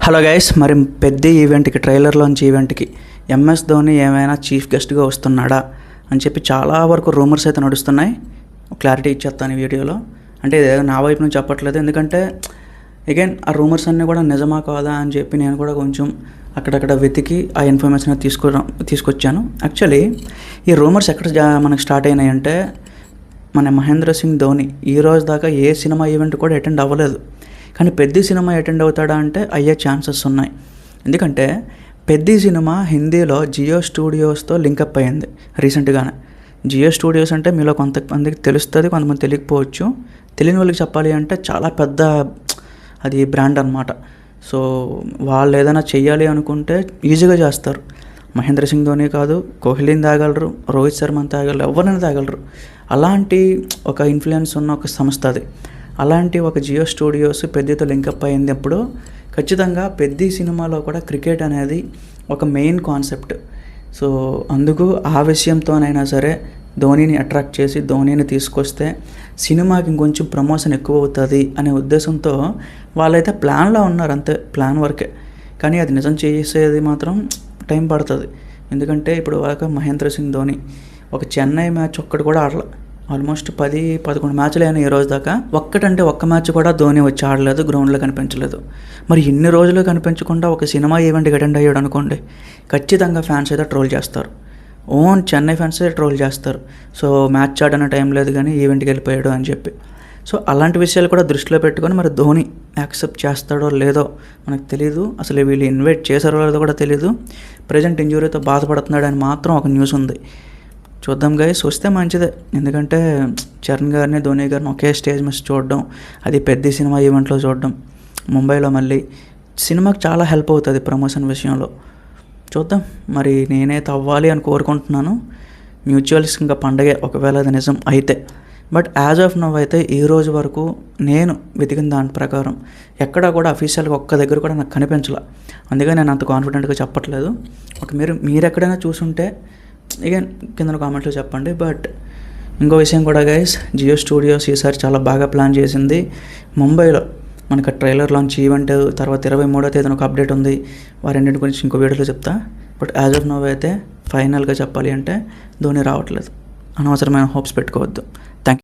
Hello guys, మరి పెద్ద ఈవెంట్కి ట్రైలర్లోంచి ఈవెంట్కి ఎంఎస్ ధోని ఏమైనా చీఫ్ గెస్ట్గా వస్తున్నాడా అని చెప్పి చాలా వరకు రూమర్స్ అయితే నడుస్తున్నాయి. క్లారిటీ ఇచ్చేస్తాను ఈ వీడియోలో. అంటే ఇదేదో నా వైపు నుంచి చెప్పట్లేదు, ఎందుకంటే అగైన్ ఆ రూమర్స్ అన్నీ కూడా నిజమా కాదా అని చెప్పి నేను కూడా కొంచెం అక్కడక్కడ వెతికి ఆ ఇన్ఫర్మేషన్ తీసుకొచ్చాను. యాక్చువల్లీ ఈ రూమర్స్ ఎక్కడ మనకు స్టార్ట్ అయినాయంటే, మన మహేంద్ర సింగ్ ధోని ఈ రోజు దాకా ఏ సినిమా ఈవెంట్ కూడా అటెండ్ అవ్వలేదు. కానీ పెద్ద సినిమా అటెండ్ అవుతాడా అంటే అయ్యే ఛాన్సెస్ ఉన్నాయి. ఎందుకంటే పెద్ద సినిమా హిందీలో జియో స్టూడియోస్తో లింకప్ అయ్యింది రీసెంట్గానే. జియో స్టూడియోస్ అంటే మీలో కొంతమందికి తెలుస్తుంది, కొంతమంది తెలియకపోవచ్చు. తెలియని వాళ్ళకి చెప్పాలి అంటే చాలా పెద్ద అది బ్రాండ్ అనమాట. సో వాళ్ళు ఏదైనా చెయ్యాలి అనుకుంటే ఈజీగా చేస్తారు. మహేంద్ర సింగ్ ధోని కాదు, కోహ్లీని తాగలరు, రోహిత్ శర్మని తాగలరు, ఎవరినైనా తాగలరు. అలాంటి ఒక ఇన్ఫ్లుయెన్స్ ఉన్న ఒక సంస్థ అది. అలాంటి ఒక జియో స్టూడియోస్ పెద్దతో లింకప్ అయినప్పుడు ఖచ్చితంగా పెద్ద సినిమాలో కూడా క్రికెట్ అనేది ఒక మెయిన్ కాన్సెప్ట్. సో అందుకు ఆ విషయంతోనైనా సరే ధోనిని అట్రాక్ట్ చేసి ధోనిని తీసుకొస్తే సినిమాకి ఇంకొంచెం ప్రమోషన్ ఎక్కువ అవుతుంది అనే ఉద్దేశంతో వాళ్ళైతే ప్లాన్లో ఉన్నారు, అంతే, ప్లాన్ వరకే. కానీ అది నిజం చేసేది మాత్రం టైం పడుతుంది. ఎందుకంటే ఇప్పుడు వరకు మహేంద్ర సింగ్ ధోని ఒక చెన్నై మ్యాచ్ ఒక్కటి కూడా ఆడలే. ఆల్మోస్ట్ 10-11 మ్యాచ్లు అయినా ఈ రోజు దాకా. ఒక్క మ్యాచ్ కూడా ధోని వచ్చి ఆడలేదు, గ్రౌండ్లో కనిపించలేదు. మరి ఇన్ని రోజులు కనిపించకుండా ఒక సినిమా ఈవెంట్కి అటెండ్ అయ్యాడు అనుకోండి, ఖచ్చితంగా ఫ్యాన్స్ అయితే ట్రోల్ చేస్తారు. ఓన్ చెన్నై ఫ్యాన్స్ అయితే ట్రోల్ చేస్తారు. సో మ్యాచ్ ఆడన టైం లేదు కానీ ఈవెంట్కి వెళ్ళిపోయాడు అని చెప్పి. సో అలాంటి విషయాలు కూడా దృష్టిలో పెట్టుకొని మరి ధోని యాక్సెప్ట్ చేస్తాడో లేదో మనకు తెలీదు. అసలు వీళ్ళు ఇన్వైట్ చేశారో లేదో కూడా తెలీదు. ప్రజెంట్ ఇంజురీతో బాధపడుతున్నాడు అని మాత్రం ఒక న్యూస్ ఉంది. చూద్దాం గైస్, వస్తే మంచిదే. ఎందుకంటే చరణ్ గారిని ధోని గారిని ఒకే స్టేజ్ మీద చూడడం, అది పెద్ద సినిమా ఈవెంట్లో చూడడం, ముంబైలో మళ్ళీ సినిమాకి చాలా హెల్ప్ అవుతుంది ప్రమోషన్ విషయంలో. చూద్దాం, మరి నేనైతే అవ్వాలి అని కోరుకుంటున్నాను. మ్యూచువల్స్ ఇంకా పండగే ఒకవేళ అది నిజం అయితే. బట్ యాజ్ ఆఫ్ నవ్ అయితే ఈ రోజు వరకు నేను వెతికిన దాని ప్రకారం ఎక్కడా కూడా అఫీషియల్గా ఒక్క దగ్గర కూడా నాకు కనిపించలే. అందుకే నేను అంత కాన్ఫిడెంట్గా చెప్పట్లేదు. ఒక మీరు ఎక్కడైనా చూసుంటే ఇక కింద కామెంట్లో చెప్పండి. బట్ ఇంకో విషయం కూడా గైస్, జియో స్టూడియోస్ ఈసారి చాలా బాగా ప్లాన్ చేసింది. ముంబైలో మనకు ట్రైలర్ లాంచ్ ఈవెంట్ తర్వాత 23వ తేదీన ఒక అప్డేట్ ఉంది. వారెన్నింటి గురించి ఇంకో వీడియోలో చెప్తా. బట్ యాజ్ ఆఫ్ నవ్ అయితే ఫైనల్గా చెప్పాలి అంటే ధోని రావట్లేదు. అనవసరమైన హోప్స్ పెట్టుకోవద్దు.